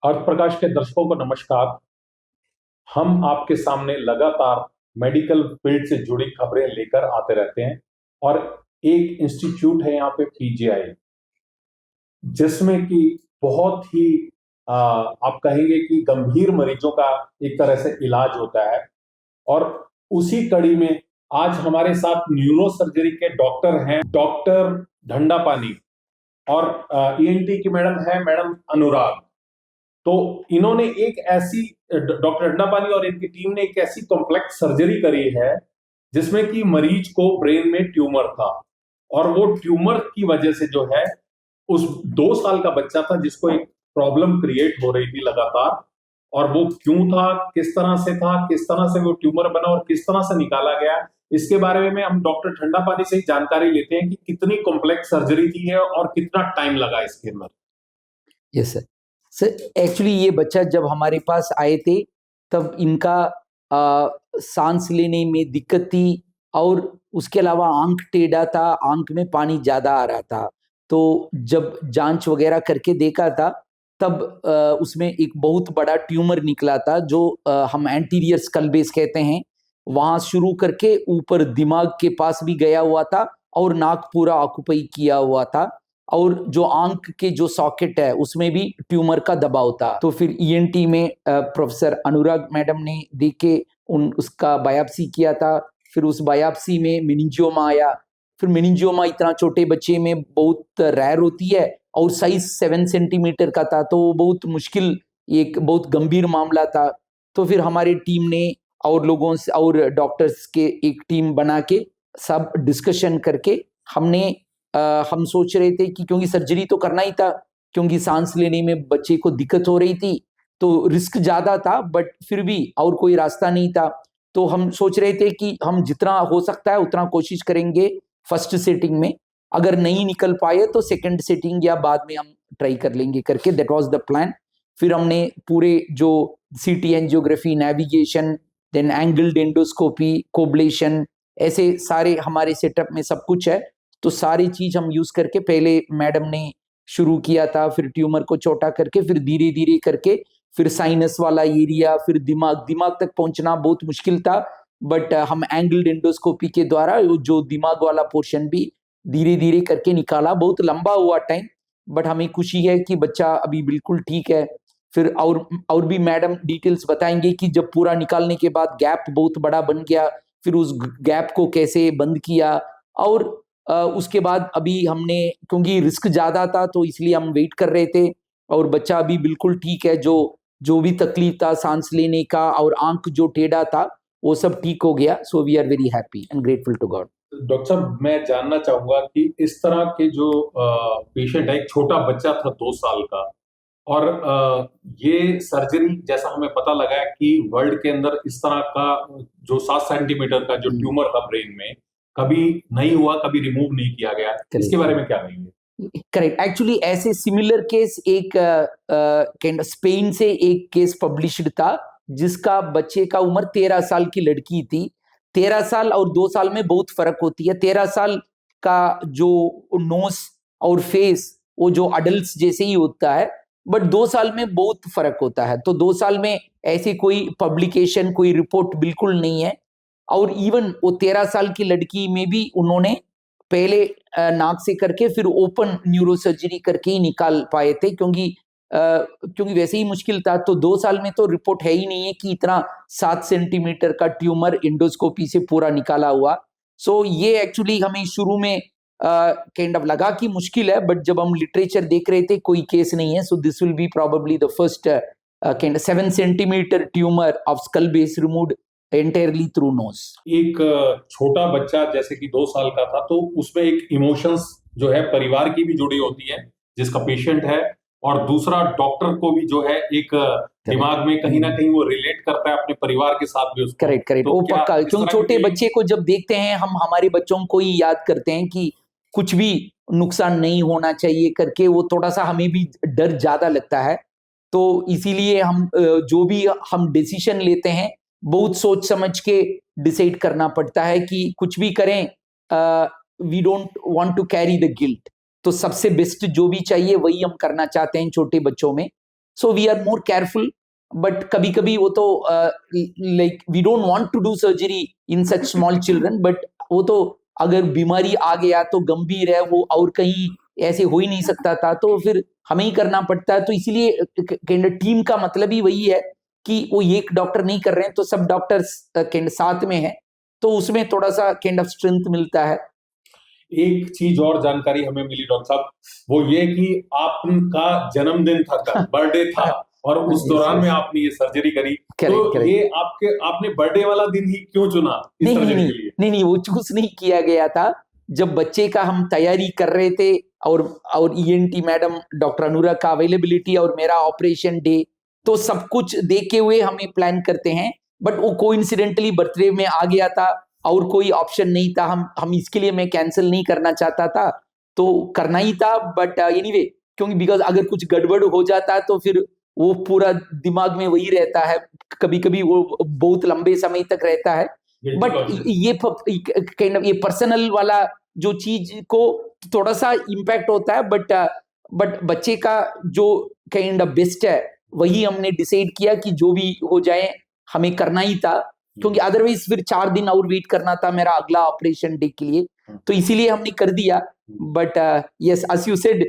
अर्थ प्रकाश के दर्शकों को नमस्कार। हम आपके सामने लगातार मेडिकल फील्ड से जुड़ी खबरें लेकर आते रहते हैं और एक इंस्टीट्यूट है यहाँ पे पीजीआई, जिसमें कि बहुत ही आप कहेंगे कि गंभीर मरीजों का एक तरह से इलाज होता है। और उसी कड़ी में आज हमारे साथ न्यूरो सर्जरी के डॉक्टर हैं, डॉक्टर ढंडापानी, और ईएनटी की मैडम है मैडम अनुराग। तो इन्होंने एक ऐसी डॉक्टर अंडापानी और इनकी टीम ने एक ऐसी कॉम्प्लेक्स सर्जरी करी है जिसमें कि मरीज को ब्रेन में ट्यूमर था, और वो ट्यूमर की वजह से जो है उस 2 साल का बच्चा था जिसको एक प्रॉब्लम क्रिएट हो रही थी लगातार। और वो क्यों था, किस तरह से वो ट्यूमर बना और किस तरह से निकाला गया, इसके बारे में हम डॉक्टर ठंडापानी से ही जानकारी लेते हैं कि कितनी कॉम्प्लेक्स सर्जरी थी है और कितना टाइम लगा इसके अंदर। Yes sir. सर एक्चुअली ये बच्चा जब हमारे पास आए थे तब इनका सांस लेने में दिक्कत थी, और उसके अलावा आंख टेढ़ा था, आंख में पानी ज्यादा आ रहा था। तो जब जांच वगैरह करके देखा था तब उसमें एक बहुत बड़ा ट्यूमर निकला था, जो हम एंटीरियर स्कल बेस कहते हैं। वहां शुरू करके ऊपर दिमाग के पास भी गया हुआ था और नाक पूरा ऑक्यूपाई किया हुआ था, और जो आंख के जो सॉकेट है उसमें भी ट्यूमर का दबाव था। तो फिर ईएनटी में प्रोफेसर अनुराग मैडम ने देख के उसका बायोप्सी किया था। फिर उस बायोप्सी में मेनिंजियोमा आया। फिर मेनिंजियोमा इतना छोटे बच्चे में बहुत रेयर होती है और साइज 7 सेंटीमीटर का था, तो बहुत मुश्किल, एक बहुत गंभीर मामला था। तो फिर हमारी टीम ने और लोगों से और डॉक्टर्स के एक टीम बना के सब डिस्कशन करके हम सोच रहे थे कि क्योंकि सर्जरी तो करना ही था, क्योंकि सांस लेने में बच्चे को दिक्कत हो रही थी, तो रिस्क ज्यादा था, बट फिर भी और कोई रास्ता नहीं था। तो हम सोच रहे थे कि हम जितना हो सकता है उतना कोशिश करेंगे फर्स्ट सेटिंग में, अगर नहीं निकल पाए तो सेकंड सेटिंग या बाद में हम ट्राई कर लेंगे करके, दैट वाज द प्लान। फिर हमने पूरे जो CT angiography, navigation, then angled endoscopy, coblation, ऐसे सारे हमारे सेटअप में सब कुछ है। तो सारी चीज हम यूज करके पहले मैडम ने शुरू किया था, फिर ट्यूमर को छोटा करके, फिर धीरे धीरे करके, फिर साइनस वाला एरिया, फिर दिमाग तक पहुंचना बहुत मुश्किल था, बट हम एंगल्ड एंडोस्कोपी के द्वारा जो दिमाग वाला पोर्शन भी धीरे धीरे करके निकाला। बहुत लंबा हुआ टाइम, बट हमें खुशी है कि बच्चा अभी बिल्कुल ठीक है। फिर और भी मैडम डिटेल्स बताएंगे कि जब पूरा निकालने के बाद गैप बहुत बड़ा बन गया, फिर उस गैप को कैसे बंद किया। और उसके बाद अभी हमने, क्योंकि रिस्क ज्यादा था तो इसलिए हम वेट कर रहे थे, और बच्चा अभी बिल्कुल ठीक है। जो भी तकलीफ था सांस लेने का और आंख जो टेढ़ा था वो सब ठीक हो गया। So we are very happy and grateful to God. Doctor साहब, मैं जानना चाहूंगा कि इस तरह के जो पेशेंट है, एक छोटा बच्चा था 2 साल का, और ये सर्जरी जैसा हमें पता लगा है कि वर्ल्ड के अंदर इस तरह का जो 7 सेंटीमीटर का जो ट्यूमर था ब्रेन में, कभी नहीं हुआ, कभी रिमूव नहीं किया गया। इसके बारे में क्या कहेंगे? करेक्ट। एक्चुअली ऐसे सिमिलर केस एक स्पेन से एक केस पब्लिश्ड था, जिसका बच्चे का उम्र 13 साल की लड़की थी। 13 साल और 2 साल में बहुत फर्क होती है। 13 साल का जो नोज और फेस वो जो अडल्ट जैसे ही होता है, बट 2 साल में बहुत फर्क होता है। तो 2 साल में ऐसी कोई पब्लिकेशन, कोई रिपोर्ट बिल्कुल नहीं है। और इवन वो 13 साल की लड़की में भी उन्होंने पहले नाक से करके फिर ओपन न्यूरो सर्जरी करके ही निकाल पाए थे, क्योंकि वैसे ही मुश्किल था। तो 2 साल में तो रिपोर्ट है ही नहीं है कि इतना 7 सेंटीमीटर का ट्यूमर एंडोस्कोपी से पूरा निकाला हुआ। सो ये एक्चुअली हमें शुरू में काइंड ऑफ लगा कि मुश्किल है, बट जब हम लिटरेचर देख रहे थे कोई केस नहीं है। So this will be probably the first kind 7 centimetre tumour of skull base removed entirely through nose. एक छोटा बच्चा जैसे कि 2 साल का था, तो उसमें एक इमोशंस जो है परिवार की भी जुड़ी होती है जिसका पेशेंट है, और दूसरा डॉक्टर को भी जो है एक दिमाग में कहीं ना कहीं वो रिलेट करता है अपने परिवार के साथ भी उसको। करेक्ट करेक्ट, वो पक्का। क्योंकि छोटे बच्चे को जब देखते हैं हम हमारे बच्चों को ही याद करते हैं कि कुछ भी नुकसान नहीं होना चाहिए करके, वो थोड़ा सा हमें भी डर ज्यादा लगता है। तो इसीलिए हम जो भी हम डिसीजन लेते हैं बहुत सोच समझ के डिसाइड करना पड़ता है कि कुछ भी करें, we don't want to carry the guilt. तो सबसे बेस्ट जो भी चाहिए वही हम करना चाहते हैं छोटे बच्चों में। So we are more careful. But कभी कभी वो तो like we don't want to do surgery in such small children, but वो तो अगर बीमारी आ गया तो गंभीर है वो और कहीं ऐसे हो ही नहीं सकता था, तो फिर हमें ही करना पड़ता है. तो इसीलिए टीम का मतलब ही वही है कि वो एक डॉक्टर नहीं कर रहे हैं तो सब डॉक्टर्स साथ में है, तो उसमें थोड़ा सा स्ट्रेंथ मिलता है. एक चीज और जानकारी हमें मिली डॉक्टर साहब, वो ये कि आपका जन्मदिन था कल, बर्थडे था, और उस Yes, दौरान में yes. आपने ये सर्जरी करी. Correct, तो correct. ये आपने बर्थडे वाला दिन ही क्यों चुना इस नहीं सर्जरी नहीं के लिए? नहीं वो चूज नहीं किया गया था. जब बच्चे का हम तैयारी कर रहे थे और ईएनटी मैडम डॉक्टर अनुराग का अवेलेबिलिटी और मेरा ऑपरेशन डे, तो सब कुछ देखे हुए हमें प्लान करते हैं. बट वो कोइंसिडेंटली बर्थडे में आ गया था और कोई ऑप्शन नहीं था. हम इसके लिए मैं कैंसिल नहीं करना चाहता था, तो करना ही था. बट एनीवे, क्योंकि बिकॉज अगर कुछ गड़बड़ हो जाता तो फिर वो पूरा दिमाग में वही रहता है, कभी कभी वो बहुत लंबे समय तक रहता है. बट ये पर्सनल वाला जो चीज को थोड़ा सा इम्पैक्ट होता है, बट बच्चे का जो बेस्ट है वही हमने डिसाइड किया कि जो भी हो जाए हमें करना ही था, क्योंकि अदरवाइज फिर 4 दिन और वेट करना था मेरा अगला ऑपरेशन डे के लिए. तो इसीलिए हमने कर दिया. But yes, as you said,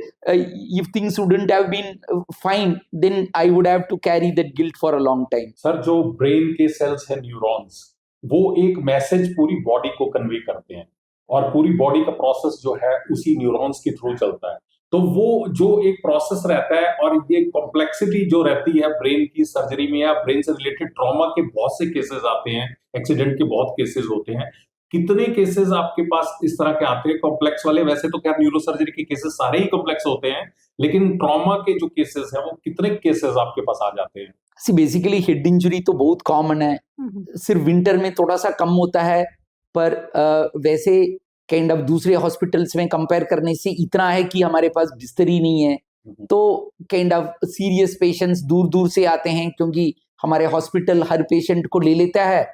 if things wouldn't have been fine, then I would have to carry that guilt for a long time. Sir, जो ब्रेन के सेल्स है, न्यूरॉन्स, वो एक मैसेज पूरी बॉडी को कन्वे करते हैं, और पूरी बॉडी का प्रोसेस जो है उसी न्यूरॉन्स के थ्रू चलता है. तो वो जो एक प्रोसेस रहता है, और ये कॉम्प्लेक्सिटी जो रहती है ब्रेन की सर्जरी में, या ब्रेन से रिलेटेड ट्रॉमा के बहुत से केसेस आते हैं, एक्सीडेंट के बहुत केसेस होते हैं. कितने केसेस आपके पास इस तरह के आते हैं कॉम्प्लेक्स वाले? वैसे तो क्या न्यूरो सर्जरी के केसेस सारे ही कॉम्प्लेक्स होते हैं, लेकिन ट्रॉमा के जो केसेस हैं वो कितने केसेस आपके पास आ जाते हैं? बेसिकली हेड इंजरी तो बहुत कॉमन है, सिर्फ विंटर में थोड़ा सा कम होता है. पर वैसे दूसरे हॉस्पिटल्स में कंपेयर करने से इतना है कि हमारे पास बिस्तर ही नहीं है. तो सीरियस पेशेंट्स दूर दूर से आते हैं, क्योंकि हमारे हॉस्पिटल हर पेशेंट को ले लेता है,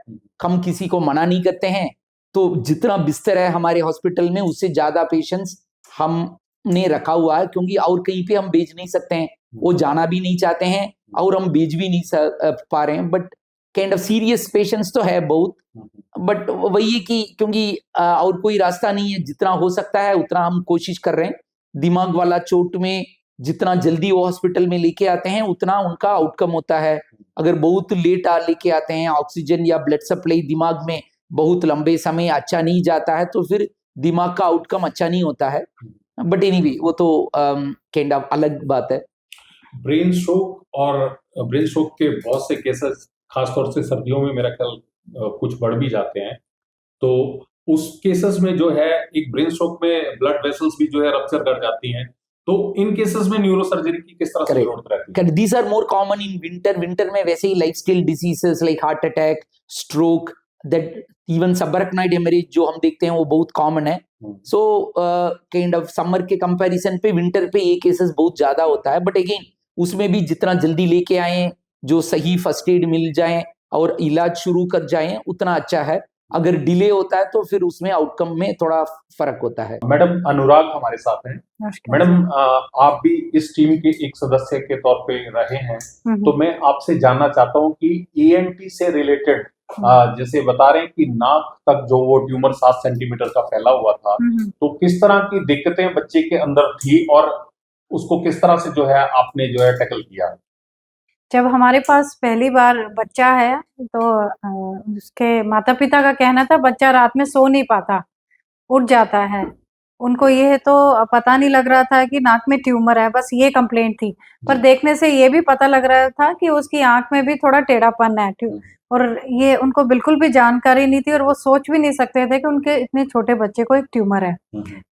हम किसी को मना नहीं करते हैं. तो जितना बिस्तर है हमारे हॉस्पिटल में उससे ज्यादा पेशेंट्स हमने रखा हुआ है, क्योंकि और कहीं पे हम भेज नहीं सकते हैं, वो जाना भी नहीं चाहते हैं और हम भेज भी नहीं पा रहे हैं. बट सीरियस पेशेंट्स तो है बहुत, बट वही है कि क्योंकि और कोई रास्ता नहीं है, जितना हो सकता है उतना हम कोशिश कर रहे हैं. दिमाग वाला चोट में जितना जल्दी वो हॉस्पिटल में लेके आते हैं उतना उनका आउटकम होता है. अगर बहुत लेट लेके आते हैं, ऑक्सीजन या ब्लड सप्लाई दिमाग में बहुत लंबे समय अच्छा नहीं जाता है, तो फिर दिमाग का आउटकम अच्छा नहीं होता है. बट एनीवे, वो तो अलग बात है. ब्रेन स्ट्रोक के बहुत से केसेस खासतौर से सर्दियों में मेरा ख्याल कुछ बढ़ भी जाते हैं. तो उस केसेस में जो है, एक ब्रेन स्ट्रोक में ब्लड वेसल्स भी जो है रप्चर कर जाती हैं. तो इन केसेस में न्यूरो सर्जरी की किस तरह से जरूरत रहती है? These are more common in winter में वैसे ही lifestyle diseases like heart attack, stroke, that even subarachnoid haemorrhage जो हम देखते हैं वो बहुत कॉमन है. सो समर के कंपैरिजन पे विंटर पे ये केसेस बहुत ज्यादा होता है. बट अगेन उसमें भी जितना जल्दी लेके आए, जो सही फर्स्ट एड मिल जाए और इलाज शुरू कर जाए उतना अच्छा है. अगर डिले होता है तो फिर उसमें आउटकम में थोड़ा फर्क होता है. मैडम अनुराग हमारे साथ हैं. मैडम, आप भी इस टीम के एक सदस्य के तौर पे रहे हैं, तो मैं आपसे जानना चाहता हूं कि ईएनटी से रिलेटेड, जैसे बता रहे हैं कि नाक तक जो वो ट्यूमर 7 सेंटीमीटर का फैला हुआ था, तो किस तरह की दिक्कतें बच्चे के अंदर थी और उसको किस तरह से जो है आपने जो है टैकल किया? जब हमारे पास पहली बार बच्चा है तो उसके माता पिता का कहना था बच्चा रात में सो नहीं पाता, उठ जाता है. उनको ये तो पता नहीं लग रहा था कि नाक में ट्यूमर है, बस ये कंप्लेंट थी. पर देखने से ये भी पता लग रहा था कि उसकी आंख में भी थोड़ा टेढ़ापन है, और ये उनको बिल्कुल भी जानकारी नहीं थी, और वो सोच भी नहीं सकते थे कि उनके इतने छोटे बच्चे को एक ट्यूमर है.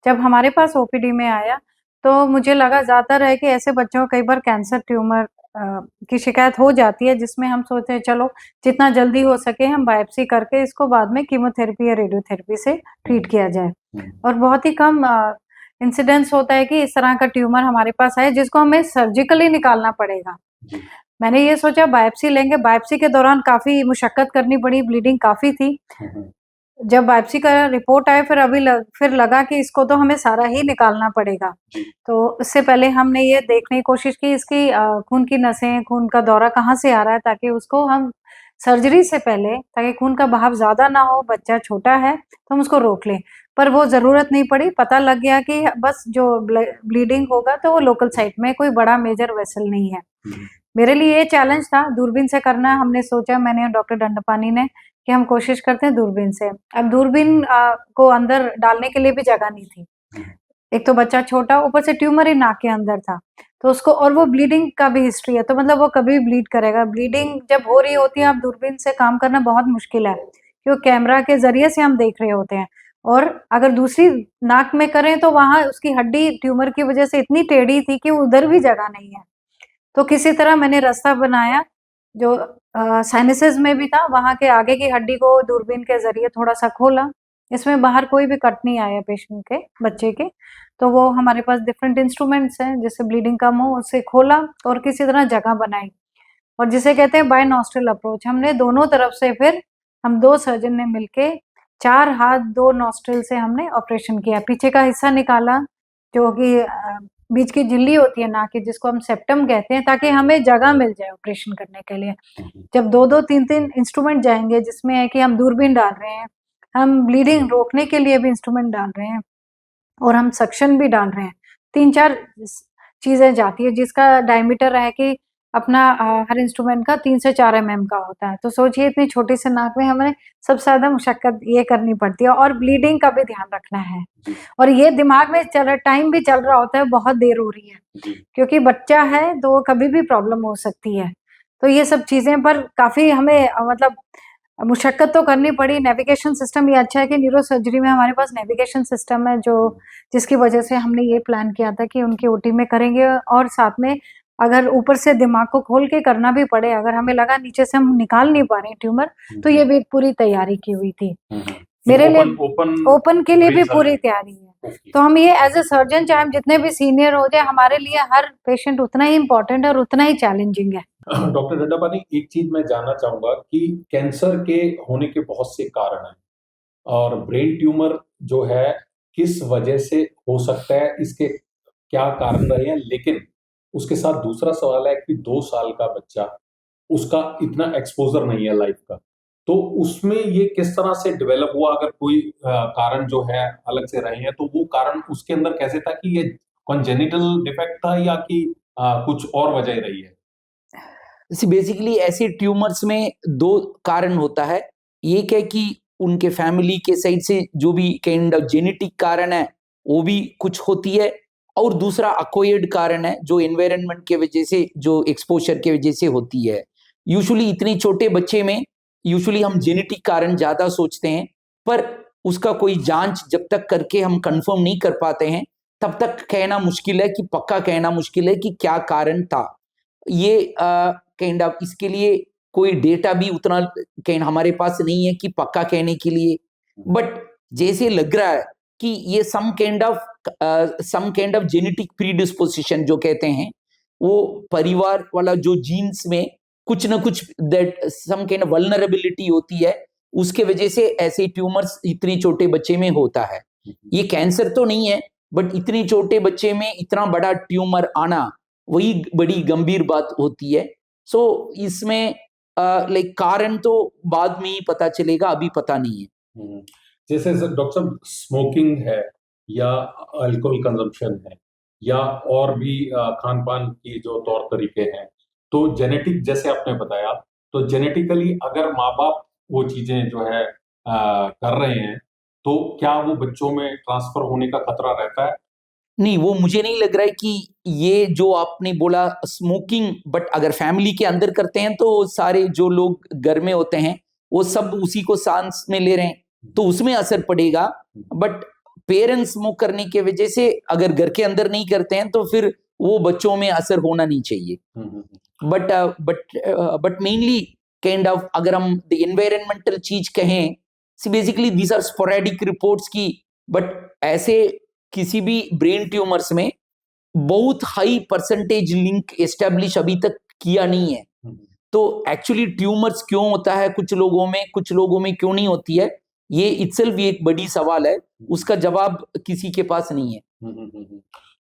जब हमारे पास ओपीडी में आया तो मुझे लगा ज्यादातर है कि ऐसे बच्चों को कई बार कैंसर ट्यूमर की शिकायत हो जाती है, जिसमें हम सोचते हैं चलो जितना जल्दी हो सके हम बायोप्सी करके इसको बाद में कीमोथेरेपी या रेडियोथेरेपी से ट्रीट किया जाए. और बहुत ही कम इंसिडेंस होता है कि इस तरह का ट्यूमर हमारे पास आए जिसको हमें सर्जिकली निकालना पड़ेगा. मैंने ये सोचा बायोप्सी लेंगे, बायोप्सी के दौरान काफी मुशक्कत करनी पड़ी, ब्लीडिंग काफी थी. जब बायोप्सी का रिपोर्ट आया, फिर लगा कि इसको तो हमें सारा ही निकालना पड़ेगा। जी। तो उससे पहले हमने ये देखने की कोशिश की इसकी खून की नसें, खून का दौरा कहाँ से आ रहा है, ताकि उसको हम सर्जरी से पहले, ताकि खून का बहाव ज़्यादा ना हो, बच्चा छोटा है तो हम उसको रोक लें। पर वो ज़रूरत नहीं पड़ी, पता लग गया कि बस जो ब्लीडिंग होगा तो वो लोकल साइट में, कोई बड़ा मेजर वेसल नहीं है। मेरे लिए ये चैलेंज था दूरबीन से करना। हमने सोचा, मैंने और डॉक्टर दंडपानी ने, कि हम कोशिश करते हैं दूरबीन से। अब दूरबीन को अंदर डालने के लिए भी जगह नहीं थी। एक तो बच्चा छोटा, ऊपर से ट्यूमर ही नाक के अंदर था, तो उसको, और वो ब्लीडिंग का भी हिस्ट्री है, तो मतलब वो कभी भी ब्लीड करेगा। ब्लीडिंग जब हो रही होती है, आप दूरबीन से काम करना बहुत मुश्किल है, क्योंकि कैमरा के ज़रिए से हम देख रहे होते हैं, और अगर दूसरी नाक में करें तो वहाँ उसकी हड्डी ट्यूमर की वजह से इतनी टेढ़ी थी कि उधर भी जगह नहीं है। तो किसी तरह मैंने रास्ता बनाया, जो साइनसेस में भी था, वहाँ के आगे की हड्डी को दूरबीन के ज़रिए थोड़ा-सा खोला। इसमें बाहर कोई भी कट नहीं आया पेशेंट के, बच्चे के। तो वो हमारे पास डिफरेंट इंस्ट्रूमेंट्स हैं, जिससे ब्लीडिंग कम हो, उससे खोला और किसी तरह जगह बनाई, और जिसे कहते हैं बाय नॉस्ट्रल अप्रोच। हमने दोनों तरफ से, फिर हम 2 सर्जन ने मिलके 4 हाथ 2 नॉस्ट्रल से हमने ऑपरेशन किया। पीछे का हिस्सा निकाला, जो कि बीच की झिल्ली होती है नाक की, जिसको हम सेप्टम कहते हैं, ताकि हमें जगह मिल जाए ऑपरेशन करने के लिए। जब 2-2 3-3 इंस्ट्रूमेंट जाएँगे, जिसमें है कि हम दूरबीन डाल रहे हैं, हम ब्लीडिंग रोकने के लिए भी इंस्ट्रूमेंट डाल रहे हैं, और हम सक्शन भी डाल रहे हैं। 3-4 चीज़ें जाती है, जिसका डायमीटर है कि अपना हर इंस्ट्रूमेंट का 3 से 4 एमएम का होता है। तो सोचिए, इतनी छोटी सी नाक में हमें सबसे ज़्यादा मशक्कत ये करनी पड़ती है, और ब्लीडिंग का भी ध्यान रखना है। और ये दिमाग में टाइम भी चल रहा होता है, बहुत देर हो रही है, क्योंकि बच्चा है तो कभी भी प्रॉब्लम हो सकती है। तो ये सब चीज़ें, पर काफ़ी हमें मतलब मुशक्कत तो करनी पड़ी। नेविगेशन सिस्टम ये अच्छा है कि न्यूरो सर्जरी में हमारे पास नेविगेशन सिस्टम है, जो जिसकी वजह से हमने ये प्लान किया था कि उनकी ओटी में करेंगे, और साथ में अगर ऊपर से दिमाग को खोल के करना भी पड़े, अगर हमें लगा नीचे से हम निकाल नहीं पा रहे हैं ट्यूमर, तो ये भी एक पूरी तैयारी की हुई थी। मेरे लिए ओपन के लिए भी पूरी तैयारी है। तो हम ये एज ए सर्जन, चाहे हम जितने भी सीनियर हो जाए, हमारे लिए हर पेशेंट उतना ही इम्पोर्टेंट है और उतना ही चैलेंजिंग है। डॉक्टर दंडापानी, एक चीज मैं जानना चाहूंगा कि कैंसर के होने के बहुत से कारण हैं, और ब्रेन ट्यूमर जो है किस वजह से हो सकता है, इसके क्या कारण रहे हैं, लेकिन उसके साथ दूसरा सवाल है कि 2 साल का बच्चा, उसका इतना एक्सपोजर नहीं है लाइफ का, तो उसमें ये किस तरह से डेवलप हुआ? अगर कोई कारण जो है अलग से रहे हैं, तो वो कारण उसके अंदर कैसे था, कि ये कॉन्जेनिटल डिफेक्ट था, या कि कुछ और वजह रही है? बेसिकली ऐसे ट्यूमर्स में 2 कारण होता है। एक है कि उनके फैमिली के साइड से जो भी काइंड ऑफ जेनेटिक कारण है, वो भी कुछ होती है, और दूसरा अक्वायर्ड कारण है, जो एनवायरनमेंट के वजह से, जो एक्सपोजर के वजह से होती है। यूजुअली इतने छोटे बच्चे में यूजुअली हम जेनेटिक कारण ज़्यादा सोचते हैं, पर उसका कोई जांच जब तक करके हम कंफर्म नहीं कर पाते हैं, तब तक कहना मुश्किल है, कि पक्का कहना मुश्किल है कि क्या कारण था। ये काइंड ऑफ इसके लिए कोई डेटा भी उतना काइंड हमारे पास नहीं है कि पक्का कहने के लिए, बट जैसे लग रहा है कि ये some kind of genetic predisposition जो कहते हैं, वो परिवार वाला जो जीन्स में कुछ ना कुछ that some kind of vulnerability होती है, उसके वजह से ऐसे ट्यूमर्स इतने छोटे बच्चे में होता है। ये कैंसर तो नहीं है, बट इतने छोटे बच्चे में इतना बड़ा ट्यूमर आना, वही बड़ी गंभीर बात होती है। सो इसमें लाइक कारण तो बाद में ही पता चलेगा, अभी पता नहीं है। जैसे डॉक्टर साहब, स्मोकिंग है, या अल्कोहल कंजम्पशन है, या और भी खान पान की जो तौर तरीके हैं, तो जेनेटिक, जैसे आपने बताया, तो जेनेटिकली अगर माँ बाप वो चीजें जो है कर रहे हैं, तो क्या वो बच्चों में ट्रांसफर होने का खतरा रहता है? नहीं, वो मुझे नहीं लग रहा है कि ये जो आपने बोला स्मोकिंग, बट अगर फैमिली के अंदर करते हैं तो सारे जो लोग घर में होते हैं वो सब उसी को सांस में ले रहे हैं, तो उसमें असर पड़ेगा। बट पेरेंट्स स्मोक करने की वजह से अगर घर के अंदर नहीं करते हैं, तो फिर वो बच्चों में असर होना नहीं चाहिए। बट मेनली काइंड ऑफ अगर हम द एनवायरमेंटल चीज कहें, basically these are sporadic reports की, बट ऐसे किसी भी ब्रेन ट्यूमर्स में बहुत हाई परसेंटेज लिंक एस्टेब्लिश अभी तक किया नहीं है। तो एक्चुअली ट्यूमर्स क्यों होता है कुछ लोगों में क्यों नहीं होती है, ये इटसेल्फ भी एक बड़ी सवाल है, उसका जवाब किसी के पास नहीं है।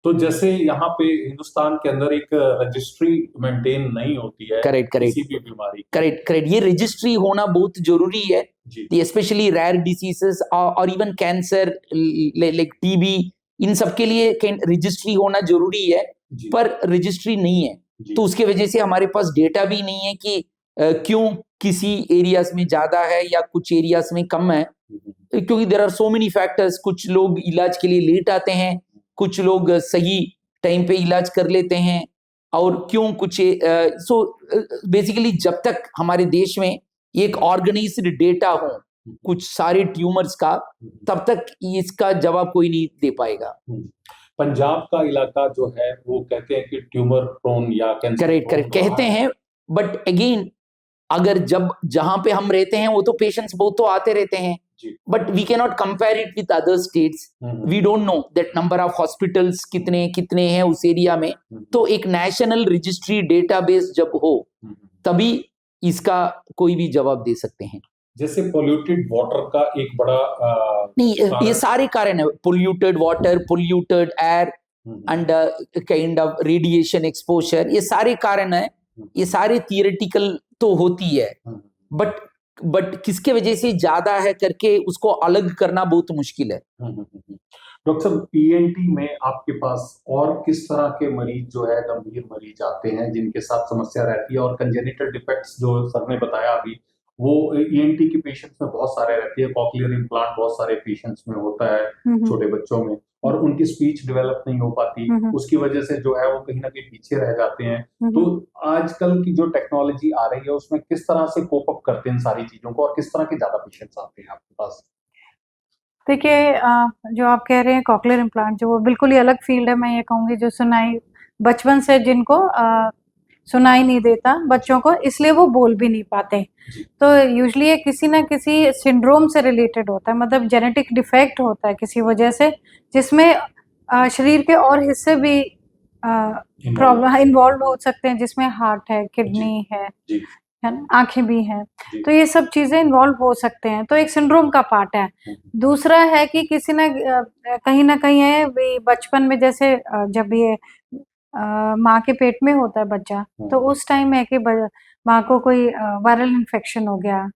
तो जैसे यहाँ पे हिंदुस्तान के अंदर एक रजिस्ट्री मेंटेन नहीं होती है करेक्ट किसी भी बीमारी की। करेक्ट, ये रजिस्ट्री होना बहुत जरूरी है, जी स्पेशली रेयर डिसीजेस और इवन कैंसर लाइक टीबी, इन सब के लिए रजिस्ट्री होना जरूरी है, जी पर रजिस्ट्री नहीं है। जी तो उसके वजह से हमारे पास डेटा भी नहीं है कि क्यों किसी एरियाज में ज्यादा है या कुछ एरियाज में कम है, क्योंकि there are so many factors. कुछ लोग इलाज के लिए लेट आते हैं, कुछ लोग सही टाइम पे इलाज कर लेते हैं, और क्यों कुछ सो बेसिकली जब तक हमारे देश में एक ऑर्गेनाइज्ड डेटा हो कुछ सारे ट्यूमर्स का, तब तक इसका जवाब कोई नहीं दे पाएगा। पंजाब का इलाका जो है वो कहते हैं कि ट्यूमर प्रोन या कैंसर करेक्ट कहते हैं, बट अगेन अगर जब जहां पे हम रहते हैं वो तो पेशेंट्स बहुत तो आते रहते हैं, but we can not compare it with other states. We don't know that number of hospitals कितने हैं उस एरिया में। तो एक नेशनल रजिस्ट्री डेटाबेस जब हो तभी इसका कोई भी जवाब दे सकते हैं। जैसे पोल्यूटेड वाटर का एक बड़ा नहीं, ये सारे कारण है, polluted water, polluted air and kind of radiation exposure, ये सारे कारण है, ये सारे थियोरेटिकल तो होती है, बट किसके वजह से ज्यादा है करके उसको अलग करना बहुत मुश्किल है। डॉक्टर साहब, ईएनटी में आपके पास और किस तरह के मरीज जो है गंभीर मरीज आते हैं जिनके साथ समस्या रहती है? और कंजेनिटल डिफेक्ट्स जो सर ने बताया अभी, वो ईएनटी के पेशेंट्स में बहुत सारे रहती है। कॉक्लियर इम्प्लांट बहुत सारे पेशेंट्स में होता है, छोटे बच्चों में, और उनकी स्पीच डेवलप नहीं हो पाती, उसकी वजह से जो है वो कहीं ना कहीं पीछे रह जाते हैं। तो आजकल की जो टेक्नोलॉजी आ रही है उसमें किस तरह से कोप अप करते हैं इन सारी चीजों को, और किस तरह के ज्यादा पेशेंट्स आते हैं आपके पास? देखिए, जो आप कह रहे हैं कॉक्लियर इम्प्लांट, जो वो बिल्कुल ही अलग फील्ड है। मैं ये कहूँगी जो सुनाई बचपन से जिनको सुनाई नहीं देता बच्चों को, इसलिए वो बोल भी नहीं पाते। तो यूजुअली ये किसी ना किसी सिंड्रोम से रिलेटेड होता है, मतलब जेनेटिक डिफेक्ट होता है किसी वजह से, जिसमें शरीर के और हिस्से भी प्रॉब्लम इन्वॉल्व हो सकते हैं, जिसमें हार्ट है, किडनी है ना, आंखें भी हैं। तो ये सब चीजें इन्वॉल्व हो सकते हैं, तो एक सिंड्रोम का पार्ट है। दूसरा है कि किसी ना कहीं है बचपन में, जैसे जब ये माँ के पेट में होता है बच्चा, तो उस टाइम है कि माँ को कोई वायरल इन्फेक्शन हो गया,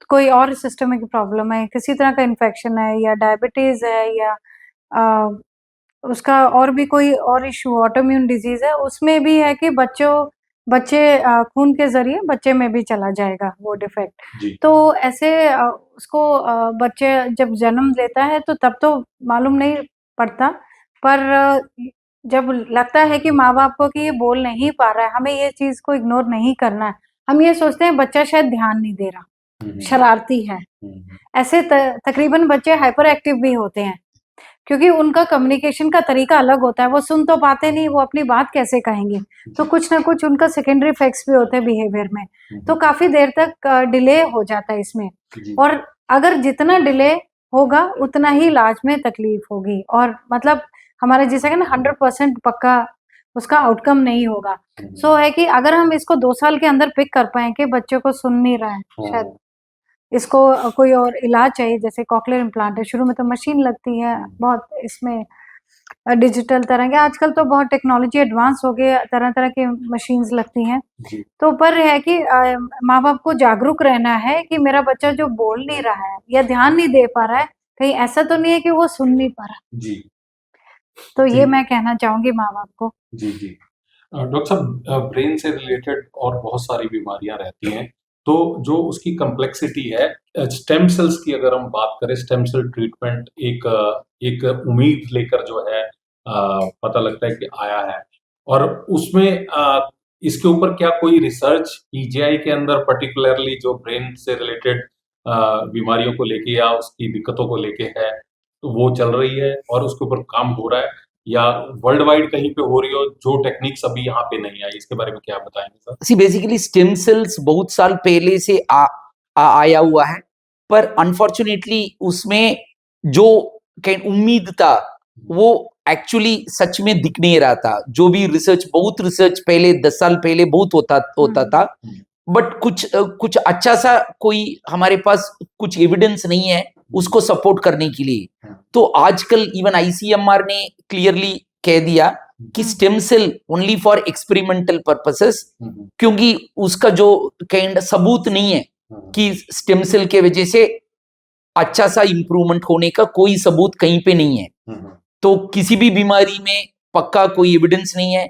कोई और सिस्टमिक प्रॉब्लम है, किसी तरह का इन्फेक्शन है, या डायबिटीज है, या उसका और भी कोई और इशू, ऑटोइम्यून डिजीज है, उसमें भी है कि बच्चे खून के जरिए बच्चे में भी चला जाएगा वो डिफेक्ट। तो ऐसे उसको बच्चे जब जन्म लेता है तो तब तो मालूम नहीं पड़ता, पर जब लगता है कि माँ बाप को कि ये बोल नहीं पा रहा है, हमें ये चीज को इग्नोर नहीं करना है। हम ये सोचते हैं बच्चा शायद ध्यान नहीं दे रहा, शरारती है। ऐसे तकरीबन बच्चे हाइपर एक्टिव भी होते हैं, क्योंकि उनका कम्युनिकेशन का तरीका अलग होता है। वो सुन तो पाते नहीं, वो अपनी बात कैसे कहेंगे? तो कुछ ना कुछ उनका सेकेंडरी इफेक्ट्स भी होते हैं बिहेवियर में। तो काफी देर तक डिले हो जाता है इसमें, और अगर जितना डिले होगा उतना ही इलाज में तकलीफ होगी, और मतलब हमारे जिसे ना 100% पक्का उसका आउटकम नहीं होगा। सो है कि अगर हम इसको 2 साल के अंदर पिक कर पाए कि बच्चे को सुन नहीं रहा है, शायद इसको कोई और इलाज चाहिए, जैसे कॉक्लियर इम्प्लांट है, शुरू में तो मशीन लगती है बहुत, इसमें डिजिटल तरह के, आजकल तो बहुत टेक्नोलॉजी एडवांस हो गई, तरह तरह की मशीन्स लगती हैं। तो पर है कि माँ बाप को जागरूक रहना है कि मेरा बच्चा जो बोल नहीं रहा है या ध्यान नहीं दे पा रहा है, कहीं ऐसा तो नहीं है कि वो सुन नहीं पा रहा। तो ये मैं कहना चाहूंगी माँ बाप को। जी डॉक्टर साहब, ब्रेन से रिलेटेड और बहुत सारी बीमारियां रहती हैं, तो जो उसकी कम्प्लेक्सिटी है, स्टेम सेल्स की अगर हम बात करें, स्टेम सेल ट्रीटमेंट एक उम्मीद लेकर जो है पता लगता है कि आया है, और उसमें इसके ऊपर क्या कोई रिसर्च पीजीआई के अंदर पर्टिकुलरली जो ब्रेन से रिलेटेड बीमारियों को लेके या उसकी दिक्कतों को लेके है, तो वो चल रही है और उसके ऊपर काम हो रहा है, या वर्ल्ड वाइड कहीं पे हो रही हो, जो टेक्निक्स अभी यहाँ पे नहीं आई, इसके बारे में क्या बताएंगे sir? See basically stem cells बहुत साल पहले से आया हुआ है, पर अनफॉर्चुनेटली उसमें जो उम्मीद था वो एक्चुअली सच में दिख नहीं रहा था। जो भी रिसर्च, बहुत रिसर्च पहले 10 साल पहले बहुत होता था, बट कुछ अच्छा सा कोई हमारे पास कुछ एविडेंस नहीं है उसको सपोर्ट करने के लिए। तो आजकल इवन आईसीएमआर ने क्लियरली कह दिया कि stem cell only for experimental purposes, क्योंकि उसका जो काइंड सबूत नहीं है कि स्टेम सेल के वजह से अच्छा सा इंप्रूवमेंट होने का कोई सबूत कहीं पे नहीं है। तो किसी भी बीमारी में पक्का कोई एविडेंस नहीं है,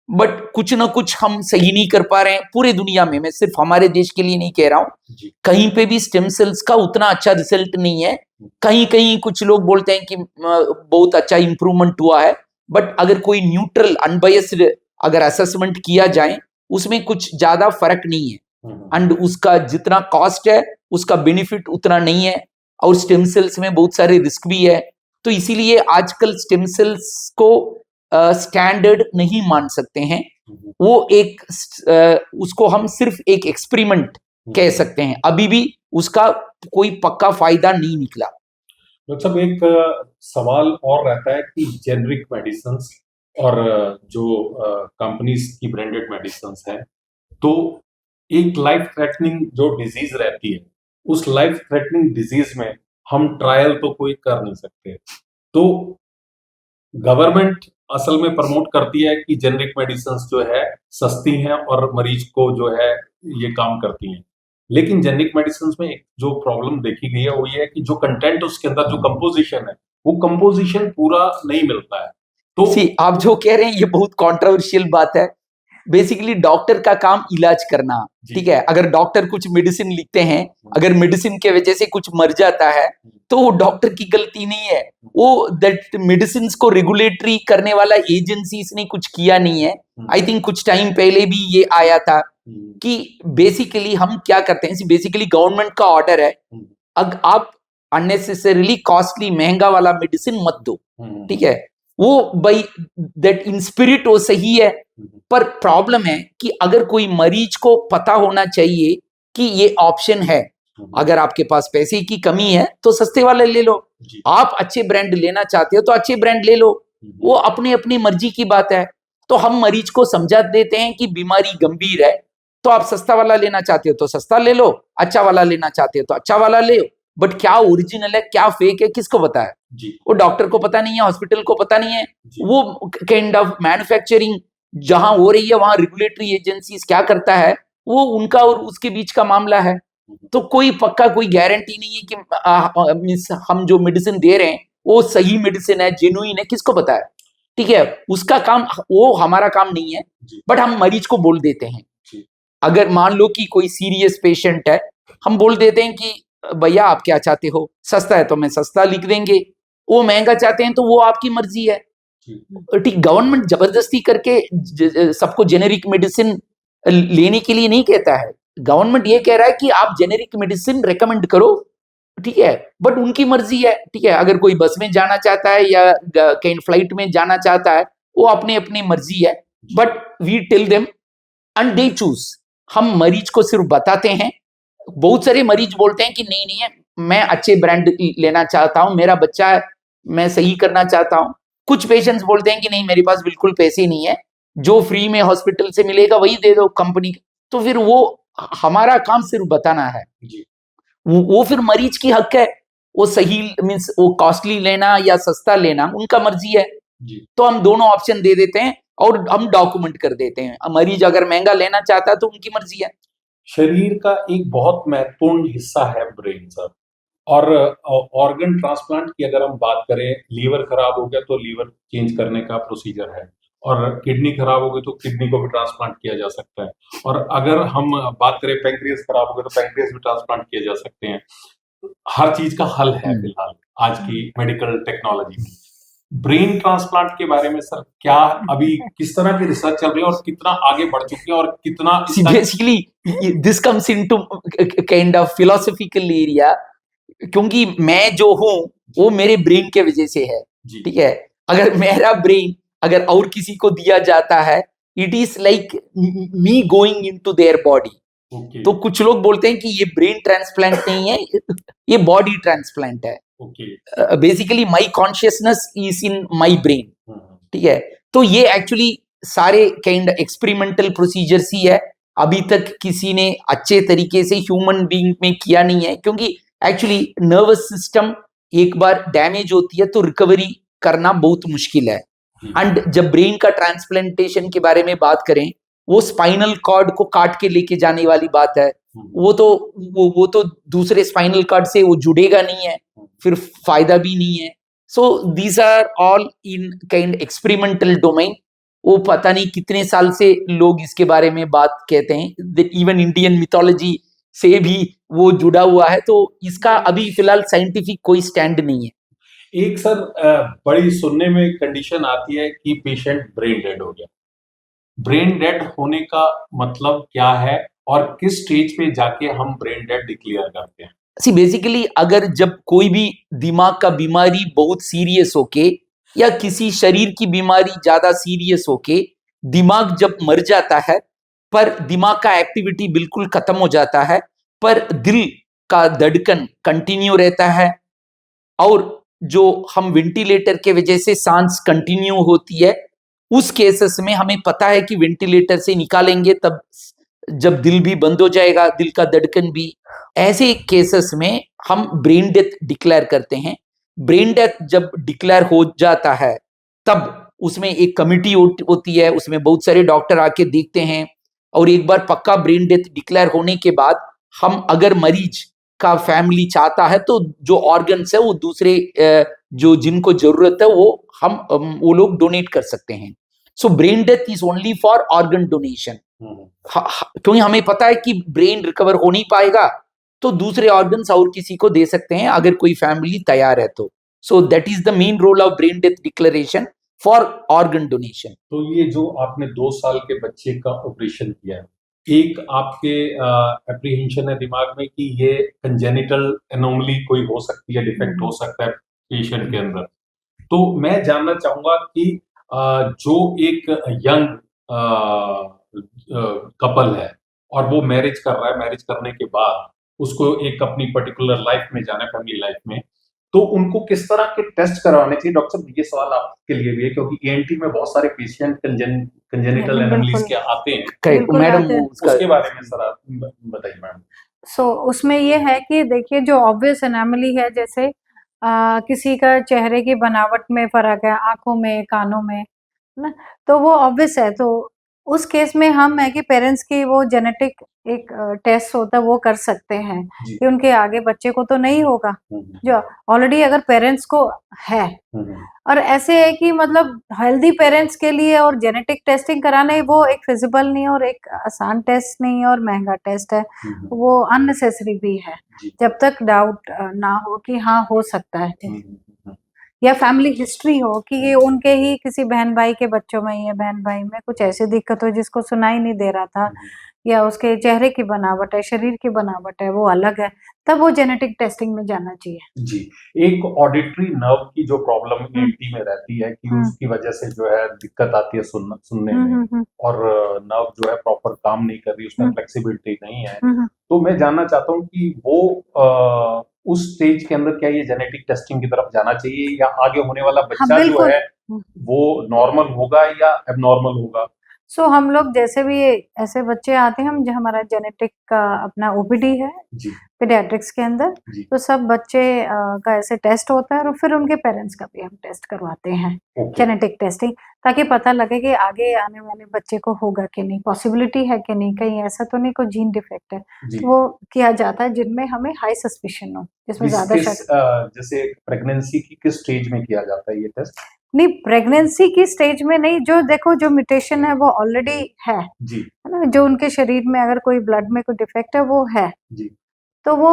बट कुछ ना कुछ हम सही नहीं कर पा रहे हैं पूरे दुनिया में। मैं सिर्फ हमारे देश के लिए नहीं कह रहा हूं, कहीं पे भी स्टेम सेल्स का उतना अच्छा रिजल्ट नहीं है। कहीं कहीं कुछ लोग बोलते हैं कि बहुत अच्छा इंप्रूवमेंट हुआ है, बट अगर कोई न्यूट्रल अनबायस्ड अगर असेसमेंट किया जाए उसमें कुछ ज्यादा फर्क नहीं है। एंड उसका जितना कॉस्ट है उसका बेनिफिट उतना नहीं है, और स्टेम सेल्स में बहुत सारे रिस्क भी है। तो इसीलिए आजकल स्टेम सेल्स को स्टैंडर्ड नहीं मान सकते हैं। वो एक उसको हम सिर्फ एक एक्सपेरिमेंट कह सकते हैं, अभी भी उसका कोई पक्का फायदा नहीं निकला। डॉक्टर साहब, एक सवाल और रहता है कि जेनरिक मेडिसिन और जो कंपनीज की ब्रांडेड मेडिसिन है, तो एक लाइफ थ्रेटनिंग जो डिजीज रहती है, उस लाइफ थ्रेटनिंग डिजीज में हम ट्रायल तो कोई कर नहीं सकते। तो गवर्नमेंट असल में प्रमोट करती है कि जेनरिक मेडिसिन जो है सस्ती हैं और मरीज को जो है ये काम करती हैं, लेकिन जेनरिक मेडिसिन में एक जो प्रॉब्लम देखी गई है वो ये है कि जो कंटेंट उसके अंदर जो कंपोजिशन है वो कंपोजिशन पूरा नहीं मिलता है। तो आप जो कह रहे हैं ये बहुत कंट्रोवर्शियल बात है। बेसिकली डॉक्टर का काम इलाज करना, ठीक है। अगर डॉक्टर कुछ मेडिसिन लिखते हैं, अगर मेडिसिन के वजह से कुछ मर जाता है तो वो डॉक्टर की गलती नहीं है, वो दैट मेडिसिन को रेगुलेटरी करने वाला एजेंसीज ने कुछ किया नहीं है। आई थिंक कुछ टाइम पहले भी ये आया था कि बेसिकली हम क्या करते हैं, बेसिकली गवर्नमेंट का ऑर्डर है अगर आप अननेसेसरीली कॉस्टली महंगा वाला मेडिसिन मत दो, ठीक है। वो बाई दैट इन स्पिरिट वो सही है, पर प्रॉब्लम है कि अगर कोई मरीज को पता होना चाहिए कि ये ऑप्शन है। अगर आपके पास पैसे की कमी है तो सस्ते वाले ले लो, आप अच्छे ब्रांड लेना चाहते हो तो अच्छे ब्रांड ले लो, वो अपनी अपनी मर्जी की बात है। तो हम मरीज को समझा देते हैं कि बीमारी गंभीर है तो आप सस्ता वाला लेना चाहते हो तो सस्ता ले लो, अच्छा वाला लेना चाहते हो तो अच्छा वाला ले लो। बट क्या ओरिजिनल है क्या फेक है किसको पता है? वो डॉक्टर को पता नहीं है, हॉस्पिटल को पता नहीं है। वो काइंड ऑफ मैन्युफैक्चरिंग जहां हो रही है वहां रेगुलेटरी एजेंसीज क्या करता है वो उनका और उसके बीच का मामला है। तो कोई पक्का कोई गारंटी नहीं है कि हम जो मेडिसिन दे रहे हैं वो सही मेडिसिन है, जेन्युइन है, किसको पता है? ठीक है, उसका काम, वो हमारा काम नहीं है, बट हम मरीज को बोल देते हैं। अगर मान लो कि कोई सीरियस पेशेंट है, हम बोल देते हैं कि भैया आप क्या चाहते हो, सस्ता है तो मैं सस्ता लिख देंगे, वो महंगा चाहते हैं तो वो आपकी मर्जी है। ठीक, गवर्नमेंट जबरदस्ती करके सबको जेनेरिक मेडिसिन लेने के लिए नहीं कहता है। गवर्नमेंट ये कह रहा है कि आप जेनेरिक मेडिसिन रेकमेंड करो, ठीक है, बट उनकी मर्जी है। ठीक है, अगर कोई बस में जाना चाहता है या कहीं फ्लाइट में जाना चाहता है वो अपनी अपनी मर्जी है, but we tell them and they choose. हम मरीज को सिर्फ बताते हैं। बहुत सारे मरीज बोलते हैं कि नहीं नहीं है, मैं अच्छे ब्रांड लेना चाहता हूं, मेरा बच्चा है, मैं सही करना चाहता हूं। कुछ पेशेंट्स बोलते हैं कि नहीं मेरे पास बिल्कुल पैसे नहीं है, जो फ्री में हॉस्पिटल से मिलेगा वही दे दो कंपनी। तो फिर वो हमारा काम सिर्फ बताना है, वो फिर मरीज की हक है, वो सही मीन्स वो कॉस्टली लेना या सस्ता लेना उनका मर्जी है। तो हम दोनों ऑप्शन दे देते हैं और हम डॉक्यूमेंट कर देते हैं। मरीज अगर महंगा लेना चाहता है तो उनकी मर्जी है। शरीर का एक बहुत महत्वपूर्ण हिस्सा है ब्रेन सर, और ऑर्गन ट्रांसप्लांट की अगर हम बात करें, लीवर खराब हो गया तो लीवर चेंज करने का प्रोसीजर है, और किडनी खराब हो गई तो किडनी को भी ट्रांसप्लांट किया जा सकता है, और अगर हम बात करें पैंक्रियास खराब हो गया तो पैंक्रियास भी ट्रांसप्लांट किए जा सकते हैं। हर चीज का हल है फिलहाल आज की मेडिकल टेक्नोलॉजी में। ब्रेन ट्रांसप्लांट के बारे में सर क्या अभी किस तरह की रिसर्च चल रही है और कितना आगे बढ़ चुकी है और कितना basically this comes into kind of philosophical area, क्योंकि मैं जो हूं वो मेरे ब्रेन के वजह से है। ठीक है, अगर मेरा ब्रेन अगर और किसी को दिया जाता है, it is like me going into their body. तो कुछ लोग बोलते हैं कि ये ब्रेन ट्रांसप्लांट नहीं है, ये बॉडी ट्रांसप्लांट है। Basically my consciousness is in my brain. ठीक है, तो ये एक्चुअली सारे काइंड एक्सपेरिमेंटल प्रोसीजर्स ही है। अभी तक किसी ने अच्छे तरीके से ह्यूमन बीइंग में किया नहीं है, क्योंकि एक्चुअली नर्वस सिस्टम एक बार डैमेज होती है तो रिकवरी करना बहुत मुश्किल है। एंड जब ब्रेन का ट्रांसप्लांटेशन के बारे में बात करें, वो स्पाइनल कॉर्ड को काट के लेके जाने वाली बात है। वो तो दूसरे स्पाइनल कॉर्ड से वो जुड़ेगा नहीं है, फिर फायदा भी नहीं है। So these are all in kind experimental domain. वो पता नहीं कितने साल से लोग इसके बारे में बात कहते हैं, इवन इंडियन मिथोलॉजी से भी वो जुड़ा हुआ है। तो इसका अभी फिलहाल साइंटिफिक कोई स्टैंड नहीं है। एक सर बड़ी सुनने में कंडीशन आती है कि पेशेंट ब्रेन डेड हो गया। ब्रेन डेड होने का मतलब क्या है और किस स्टेज पे जाके हम ब्रेन डेड डिक्लेयर करते हैं? सी बेसिकली अगर जब कोई भी दिमाग का बीमारी बहुत सीरियस होके या किसी शरीर की बीमारी ज्यादा सीरियस होके दिमाग जब मर जाता है, पर दिमाग का एक्टिविटी बिल्कुल खत्म हो जाता है, पर दिल का धड़कन कंटिन्यू रहता है, और जो हम वेंटिलेटर के वजह से सांस कंटिन्यू होती है, उस केसेस में हमें पता है कि वेंटिलेटर से निकालेंगे तब जब दिल भी बंद हो जाएगा, दिल का धड़कन भी। ऐसे केसेस में हम ब्रेन डेथ डिक्लेयर करते हैं। ब्रेन डेथ जब डिक्लेयर हो जाता है तब उसमें एक कमिटी होती है, उसमें बहुत सारे डॉक्टर आके देखते हैं, और एक बार पक्का ब्रेन डेथ डिक्लेयर होने के बाद हम अगर मरीज का फैमिली चाहता है तो जो ऑर्गन्स है वो दूसरे जो जिनको जरूरत है वो लोग डोनेट कर सकते हैं। So brain death is only for organ donation. क्योंकि हमें पता है कि ब्रेन रिकवर हो नहीं पाएगा तो दूसरे ऑर्गन्स और किसी को दे सकते हैं अगर कोई फैमिली तैयार है तो। So that is the main role of brain death declaration for organ donation. तो ये जो आपने 2 साल के बच्चे का ऑपरेशन किया है, एक आपके एप्रीहेंशन है दिमाग में कि ये कंजेनिटल एनोमली कोई हो सकती है, डिफेक्ट हो सकता है पेशेंट के अंदर। तो मैं जानना चाहूंगा कि जो एक यंग कपल है और वो मैरिज कर रहा है, मैरिज करने के बाद उसको एक अपनी पर्टिकुलर लाइफ में जाना है, फैमिली लाइफ में, तो उनको किस तरह के टेस्ट करवाने चाहिए? डॉक्टर साहब, ये सवाल आपके लिए भी है क्योंकि ENT में बहुत सारे पेशेंट कंजेनिटल एनोमलीज के आते हैं। बिल्कुल मैडम आते हैं। उसके बारे में सर आप बताइए मैडम। सो उसमें ये है कि देखिए जो ऑब्वियस एनोमली है, जैसे किसी का चेहरे की बनावट में फर्क है, आंखों में, कानों में, है ना, तो वो ऑब्वियस है। तो उस केस में हम है कि पेरेंट्स की वो जेनेटिक एक टेस्ट होता है, वो कर सकते हैं जी। कि उनके आगे बच्चे को तो नहीं होगा, जो ऑलरेडी अगर पेरेंट्स को है। और ऐसे है कि मतलब हेल्दी पेरेंट्स के लिए और जेनेटिक टेस्टिंग कराना वो एक फिजिबल नहीं है और एक आसान टेस्ट नहीं है और महंगा टेस्ट है, वो अननेसेसरी भी है जी। जब तक डाउट ना हो कि हाँ हो सकता है, या फैमिली हिस्ट्री हो कि ये उनके ही किसी बहन भाई के बच्चों में या बहन भाई में कुछ ऐसी दिक्कत हो जिसको सुनाई नहीं दे रहा था, या उसके चेहरे की बनावट है, शरीर की बनावट है, वो अलग है, तब वो जेनेटिक टेस्टिंग में जाना चाहिए। जी। एक ऑडिटरी नर्व की जो प्रॉब्लम ENT में रहती है कि उसकी वजह से जो है दिक्कत आती है सुनने में, और नर्व जो है प्रॉपर काम नहीं कर रही, उसमें फ्लेक्सिबिलिटी नहीं है। तो मैं जानना चाहता हूँ कि वो उस स्टेज के अंदर क्या ये जेनेटिक टेस्टिंग की तरफ जाना चाहिए, या आगे होने वाला बच्चा जो है वो नॉर्मल होगा या एबनॉर्मल होगा? सो हम लोग जैसे भी ऐसे बच्चे आते हैं, हम जो हमारा जेनेटिक का अपना OPD है जी। पीडियाट्रिक्स के अंदर, तो सब बच्चे का ऐसे टेस्ट होता है और फिर उनके पेरेंट्स का भी हम टेस्ट करवाते हैं, जेनेटिक टेस्टिंग, ताकि पता लगे कि आगे आने वाले बच्चे को होगा कि नहीं, पॉसिबिलिटी है कि नहीं, कहीं ऐसा तो नहीं कोई जीन डिफेक्ट है। वो किया जाता है जिनमें हमें हाई सस्पिशन हो, जिसमें ज्यादा शक। जैसे प्रेगनेंसी की किस स्टेज में किया जाता है ये टेस्ट? नहीं, प्रेगनेंसी की स्टेज में नहीं, जो देखो जो म्यूटेशन है वो ऑलरेडी है जी। है ना, जो उनके शरीर में अगर कोई ब्लड में कोई डिफेक्ट है वो है जी। तो वो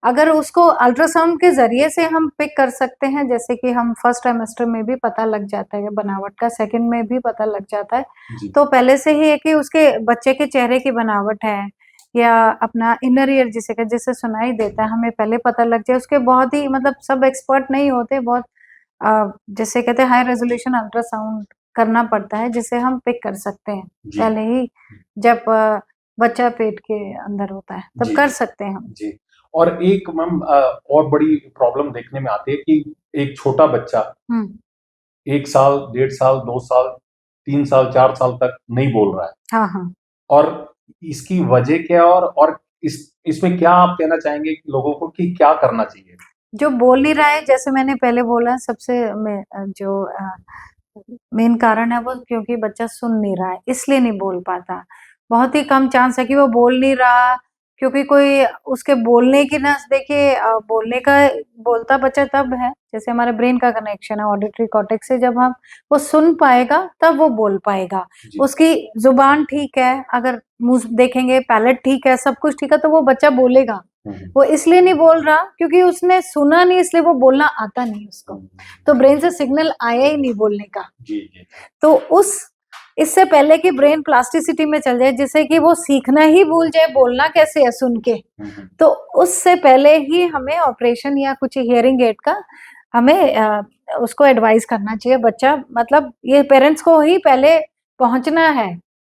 अगर उसको अल्ट्रासाउंड के जरिए से हम पिक कर सकते हैं, जैसे कि हम फर्स्ट ट्राइमेस्टर में भी पता लग जाता है बनावट का, सेकंड में भी पता लग जाता है, तो पहले से ही है कि उसके बच्चे के चेहरे की बनावट है या अपना इनर ईयर जिसे सुनाई देता है, हमें पहले पता लग जाए। उसके बहुत ही मतलब सब एक्सपर्ट नहीं होते, बहुत जैसे कहते हैं हाई रेजोल्यूशन अल्ट्रासाउंड करना पड़ता है जिसे हम पिक कर सकते हैं पहले ही, जब बच्चा पेट के अंदर होता है तब कर सकते हैं हम। जी। और एक मैम और बड़ी प्रॉब्लम देखने में आती है कि एक छोटा बच्चा 1 साल, 1.5 साल, 2 साल, 3 साल, 4 साल तक नहीं बोल रहा है। हाँ हाँ। और इसकी वजह क्या है और इसमें क्या आप कहना चाहेंगे कि लोगों को कि क्या करना चाहिए? जो बोल नहीं रहा है, जैसे मैंने पहले बोला, सबसे जो मेन कारण है वो क्योंकि बच्चा सुन नहीं रहा है, इसलिए नहीं बोल पाता। बहुत ही कम चांस है कि वो बोल नहीं रहा क्योंकि कोई उसके बोलने की ना, देखिए बोलने का बोलता बच्चा तब है जैसे हमारे ब्रेन का कनेक्शन है ऑडिटरी कॉर्टेक्स से, जब हम वो सुन पाएगा तब वो बोल पाएगा। जी। उसकी जुबान ठीक है, अगर मुंह देखेंगे, पैलेट ठीक है, सब कुछ ठीक है, तो वो बच्चा बोलेगा। वो इसलिए नहीं बोल रहा क्योंकि उसने सुना नहीं, इसलिए वो बोलना आता नहीं उसको, तो ब्रेन से सिग्नल आया ही नहीं बोलने का। जी, जी। तो इससे पहले कि ब्रेन प्लास्टिसिटी में चल जाए, जिससे कि वो सीखना ही भूल जाए बोलना कैसे है सुन के, तो उससे पहले ही हमें ऑपरेशन या कुछ हियरिंग एड का हमें उसको एडवाइस करना चाहिए। बच्चा मतलब ये पेरेंट्स को ही पहले पहुंचना है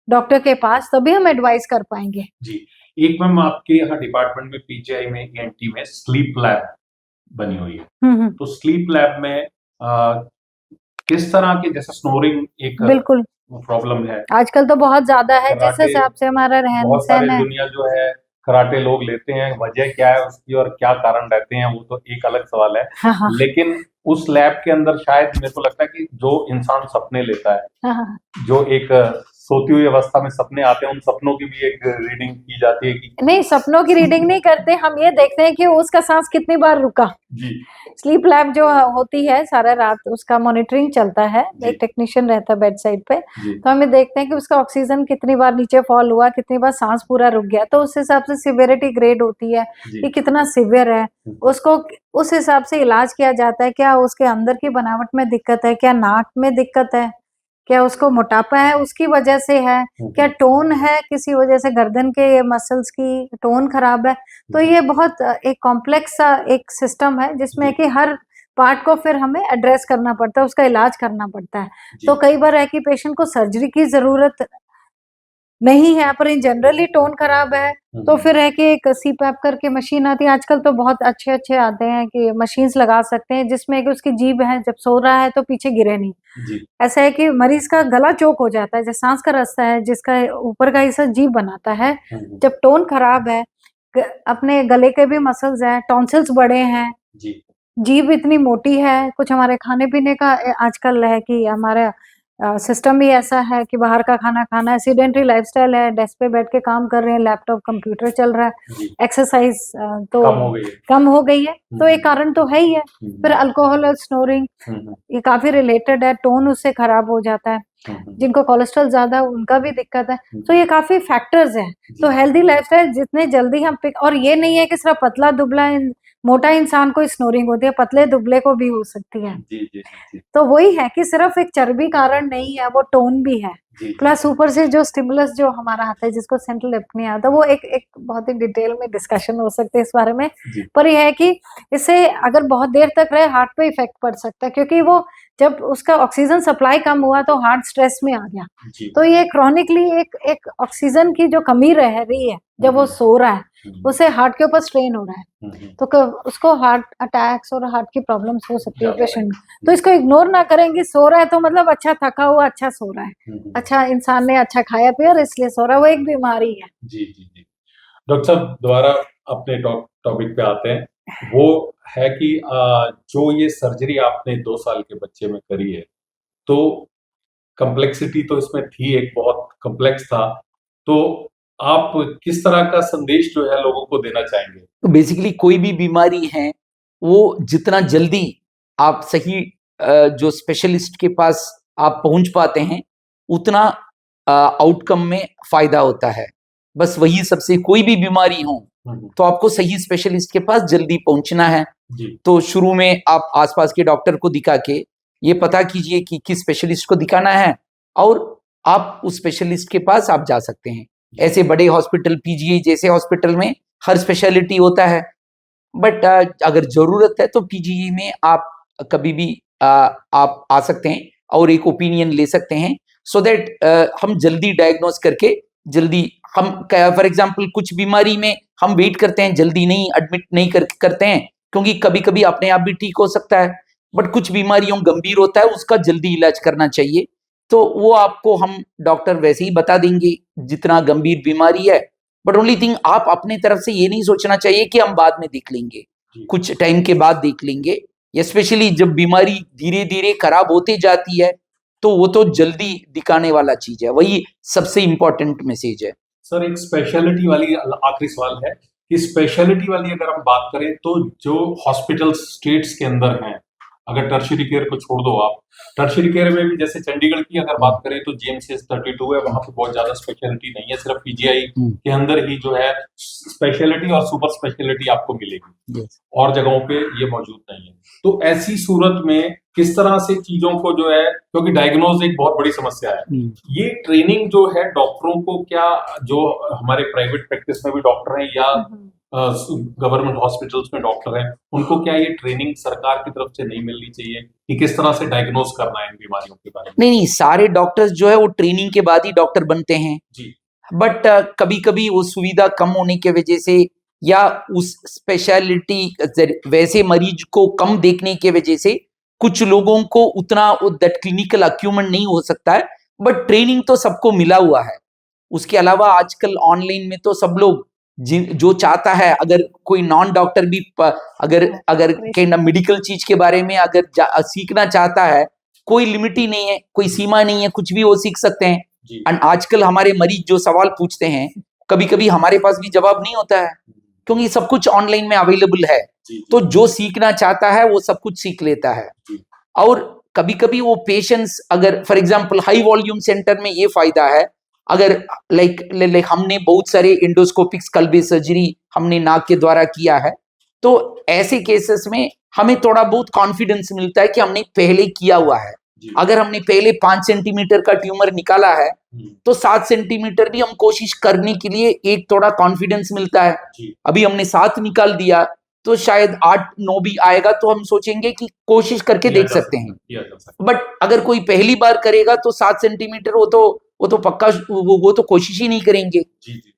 डॉक्टर के पास, तभी हम एडवाइस कर पाएंगे। जी। एक मैम आपके यहाँ डिपार्टमेंट में पीजीआई में ईएनटी में स्लीप लैब बनी हुई है, तो स्लीप लैब में किस तरह के, जैसे स्नोरिंग एक बिल्कुल प्रॉब्लम है आजकल तो बहुत ज्यादा है, जिस कराटे, हिसाब से हमारा रहन बहुत सारे सहन है। दुनिया जो है कराटे लोग लेते हैं, वजह क्या है उसकी और क्या कारण रहते हैं वो तो एक अलग सवाल है। हाँ, हाँ, लेकिन उस लैब के अंदर शायद मेरे को लगता है कि जो इंसान सपने लेता है, हाँ, हाँ। जो एक सोती हुई अवस्था में सपने आते हैं, उन सपनों की भी एक रीडिंग की जाती है कि नहीं, सपनों की रीडिंग नहीं करते, हम ये देखते हैं कि उसका सांस कितनी बार रुका। जी स्लीप लैब जो होती है, सारा रात उसका मॉनिटरिंग चलता है, एक टेक्नीशियन रहता है बेड साइड पे, जी तो हम ये देखते हैं कि उसका ऑक्सीजन कितनी बार नीचे फॉल हुआ, कितनी बार सांस पूरा रुक गया, तो उस हिसाब से सिवियरिटी ग्रेड होती है जी कि कितना सिवियर है, उसको उस हिसाब से इलाज किया जाता है। क्या उसके अंदर की बनावट में दिक्कत है, क्या नाक में दिक्कत है, क्या उसको मोटापा है उसकी वजह से है, क्या टोन है किसी वजह से, गर्दन के मसल्स की टोन खराब है। तो ये बहुत एक कॉम्प्लेक्स सा एक सिस्टम है जिसमें कि हर पार्ट को फिर हमें एड्रेस करना पड़ता है, उसका इलाज करना पड़ता है। तो कई बार है कि पेशेंट को सर्जरी की जरूरत नहीं है, पर इन जनरली टोन खराब है, तो फिर है कि एक सीपैप करके मशीन आती है, आजकल तो बहुत अच्छे आते हैं कि मशीन्स लगा सकते हैं जिसमें कि उसकी जीभ है, जब सो रहा है तो पीछे गिरे नहीं। जी ऐसा है कि मरीज का गला चोक हो जाता है, जो सांस का रास्ता है जिसका ऊपर का हिस्सा जीभ बनाता है, जब टोन खराब है, अपने गले के भी मसल्स हैं, टॉन्सिल्स बड़े हैं, जी जीभ इतनी मोटी है, कुछ हमारे खाने पीने का आजकल है कि हमारा सिस्टम भी ऐसा है कि बाहर का खाना खाना है, सीडेंटरी लाइफस्टाइल है, डेस्क पे बैठ के काम कर रहे हैं, लैपटॉप कंप्यूटर चल रहा है, जी एक्सरसाइज तो कम हो गई है। कम हो गई है, तो एक कारण तो है ही है। फिर अल्कोहल और स्नोरिंग ये काफी रिलेटेड है, टोन उससे खराब हो जाता है। जिनको कोलेस्ट्रॉल ज्यादा है उनका भी दिक्कत है, तो ये काफी फैक्टर्स हैं। तो हेल्दी लाइफस्टाइल जितने जल्दी हम पिक, और ये नहीं है कि सिर्फ पतला दुबला मोटा इंसान को स्नोरिंग होती है, पतले दुबले को भी हो सकती है। जी जी जी तो वही है कि सिर्फ एक चर्बी कारण नहीं है, वो टोन भी है, जी प्लस ऊपर से जो स्टिमुलस जो हमारा आता है जिसको सेंट्रल एपनिया आता है, वो एक बहुत ही डिटेल में डिस्कशन हो सकते हैं इस बारे में। जी पर यह है कि इससे अगर बहुत देर तक रहे हार्ट पे इफेक्ट पड़ सकता है, क्योंकि वो जब उसका ऑक्सीजन सप्लाई कम हुआ तो हार्ट स्ट्रेस में आ गया। जी तो ये क्रॉनिकली एक ऑक्सीजन की जो कमी रह रही है जब वो सो रहा है, उसे हार्ट के ऊपर स्ट्रेन हो रहा है, तो उसको हार्ट अटैक्स और हार्ट की प्रॉब्लम्स हो सकती है पेशेंट में। तो इसको इग्नोर ना करेंगे, सो रहा है तो मतलब अच्छा थका हुआ अच्छा सो रहा है, अच्छा इंसान ने अच्छा खाया पिया और इसलिए सो रहा है, वो एक बीमारी है। जी जी जी डॉक्टर साहब दोबारा अपने टॉपिक पे आते हैं। वो है कि जो ये सर्जरी आपने 2 साल के बच्चे में करी है, तो कम्प्लेक्सिटी तो इसमें थी, एक बहुत कम्प्लेक्स था, तो आप किस तरह का संदेश जो है लोगों को देना चाहेंगे? तो बेसिकली कोई भी बीमारी है वो जितना जल्दी आप सही जो स्पेशलिस्ट के पास आप पहुंच पाते हैं उतना आउटकम में फायदा होता है। बस वही सबसे, कोई भी बीमारी हो तो आपको सही स्पेशलिस्ट के पास जल्दी पहुंचना है। जी तो शुरू में आप आसपास के डॉक्टर को दिखा के ये पता कीजिए कि किस स्पेशलिस्ट को दिखाना है और आप उस स्पेशलिस्ट के पास आप जा सकते हैं। ऐसे बड़े हॉस्पिटल, पीजीआई जैसे हॉस्पिटल में हर स्पेशलिटी होता है, बट अगर जरूरत है तो पीजीआई में आप कभी भी आप आ सकते हैं और एक ओपिनियन ले सकते हैं, सो दैट हम जल्दी डायग्नोज करके जल्दी हम, फॉर एग्जांपल कुछ बीमारी में हम वेट करते हैं, जल्दी नहीं एडमिट नहीं करते हैं क्योंकि कभी कभी अपने आप भी ठीक हो सकता है, बट कुछ बीमारियों गंभीर होता है उसका जल्दी इलाज करना चाहिए। तो वो आपको हम डॉक्टर वैसे ही बता देंगे जितना गंभीर बीमारी है। बट ओनली थिंग, आप अपने तरफ से ये नहीं सोचना चाहिए कि हम बाद में देख लेंगे, कुछ टाइम के बाद देख लेंगे। स्पेशली जब बीमारी धीरे धीरे खराब होती जाती है तो वो तो जल्दी दिखाने वाला चीज है, वही सबसे इंपॉर्टेंट मैसेज है। सर एक स्पेशलिटी वाली आखिरी सवाल है कि स्पेशलिटी वाली अगर हम बात करें तो जो हॉस्पिटल स्टेट्स के अंदर हैं, अगर टर्शियरी केयर को छोड़ दो आप, टर्शियरी केयर में भी जैसे चंडीगढ़ की अगर बात करें तो जीएमसीएच 32 है, वहां पे बहुत ज्यादा स्पेशलिटी नहीं है, सिर्फ पीजीआई के अंदर ही जो है स्पेशलिटी और सुपर स्पेशलिटी आपको मिलेगी, और जगहों पे ये मौजूद नहीं है। तो ऐसी सूरत में किस तरह से चीजों को जो है, क्योंकि डायग्नोज एक बहुत बड़ी समस्या है, ये ट्रेनिंग जो है डॉक्टरों को, क्या जो हमारे प्राइवेट प्रैक्टिस में भी डॉक्टर हैं या गवर्नमेंट हॉस्पिटल्स में डॉक्टर हैं, उनको क्या ये ट्रेनिंग सरकार की तरफ से नहीं मिलनी चाहिए कि किस तरह से डायग्नोज करना है इन बीमारियों के बारे में? नहीं, सारे डॉक्टर्स जो है वो ट्रेनिंग के बाद ही डॉक्टर बनते हैं जी। बट कभी कभी वो सुविधा कम होने की वजह से या उस स्पेशलिटी वैसे मरीज को कम देखने की वजह से कुछ लोगों को उतना दैट क्लिनिकल अक्यूमेंट नहीं हो सकता है, बट ट्रेनिंग तो सबको मिला हुआ है। उसके अलावा आजकल ऑनलाइन में तो सब लोग जो चाहता है, अगर कोई नॉन डॉक्टर भी अगर मेडिकल चीज के बारे में अगर सीखना चाहता है, कोई लिमिट ही नहीं है, कोई सीमा नहीं है, कुछ भी वो सीख सकते हैं। एंड आजकल हमारे मरीज जो सवाल पूछते हैं, कभी कभी हमारे पास भी जवाब नहीं होता है क्योंकि सब कुछ ऑनलाइन में अवेलेबल है। तो जो सीखना चाहता है वो सब कुछ सीख लेता है। और कभी कभी वो पेशेंट्स, अगर for example high volume centre में ये फायदा है, अगर लाइक हमने बहुत सारे एंडोस्कोपिक कल्बे सर्जरी हमने नाक के द्वारा किया है, तो ऐसे केसेस में हमें थोड़ा बहुत कॉन्फिडेंस मिलता है कि हमने पहले किया हुआ है। अगर हमने पहले 5 सेंटीमीटर का ट्यूमर निकाला है तो 7 सेंटीमीटर भी हम कोशिश करने के लिए एक थोड़ा कॉन्फिडेंस मिलता है। अभी हमने 7 निकाल दिया तो शायद 8-9 भी आएगा, तो हम सोचेंगे कि कोशिश करके देख सकते हैं। बट अगर कोई पहली बार करेगा तो 7 सेंटीमीटर वो तो पक्का वो तो कोशिश ही नहीं करेंगे।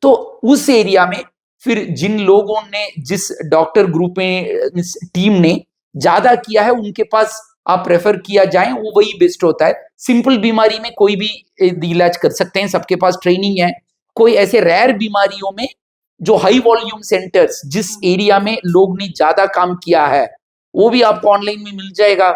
तो उस एरिया में फिर जिन लोगों ने, जिस डॉक्टर ग्रुप में, टीम ने ज्यादा किया है, उनके पास आप रेफर किया जाए, वो वही बेस्ट होता है। सिंपल बीमारी में कोई भी इलाज कर सकते हैं, सबके पास ट्रेनिंग है। कोई ऐसे रेयर बीमारियों में जो हाई वॉल्यूम सेंटर्स, जिस एरिया में लोग ने ज्यादा काम किया है, वो भी आपको ऑनलाइन में मिल जाएगा।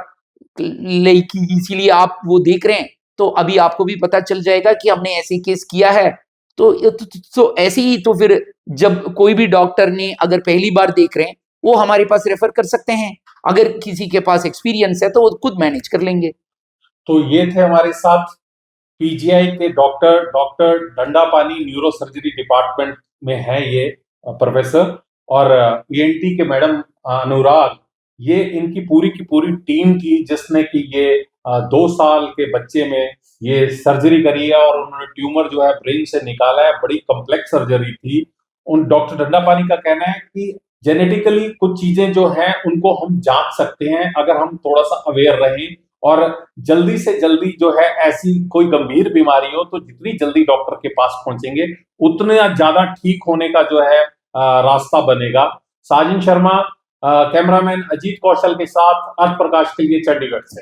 इसीलिए आप वो देख रहे हैं तो अभी आपको भी पता चल जाएगा कि हमने ऐसे केस किया है। तो ऐसे ही, तो फिर जब कोई भी डॉक्टर ने अगर पहली बार देख रहे हैं, वो हमारे पास रेफर कर सकते हैं। अगर किसी के पास एक्सपीरियंस है तो वो खुद मैनेज कर लेंगे। तो ये थे हमारे साथ पीजीआई के डॉक्टर दंडापानी, न्यूरो सर्जरी डिपार्टमेंट में है ये प्रोफेसर, और ईएनटी के मैडम अनुराग। ये इनकी पूरी की पूरी टीम थी जिसने कि ये 2 साल के बच्चे में ये सर्जरी करी है और उन्होंने ट्यूमर जो है ब्रेन से निकाला है। बड़ी कॉम्प्लेक्स सर्जरी थी। उन डॉक्टर दंडापानी का कहना है कि जेनेटिकली कुछ चीजें जो हैं उनको हम जांच सकते हैं अगर हम थोड़ा सा अवेयर रहें, और जल्दी से जल्दी जो है ऐसी कोई गंभीर बीमारी हो तो जितनी जल्दी डॉक्टर के पास पहुंचेंगे उतने ज्यादा ठीक होने का जो है रास्ता बनेगा। साजिन शर्मा, कैमरामैन अजीत कौशल के साथ अर्थ प्रकाश के लिए चंडीगढ़ से।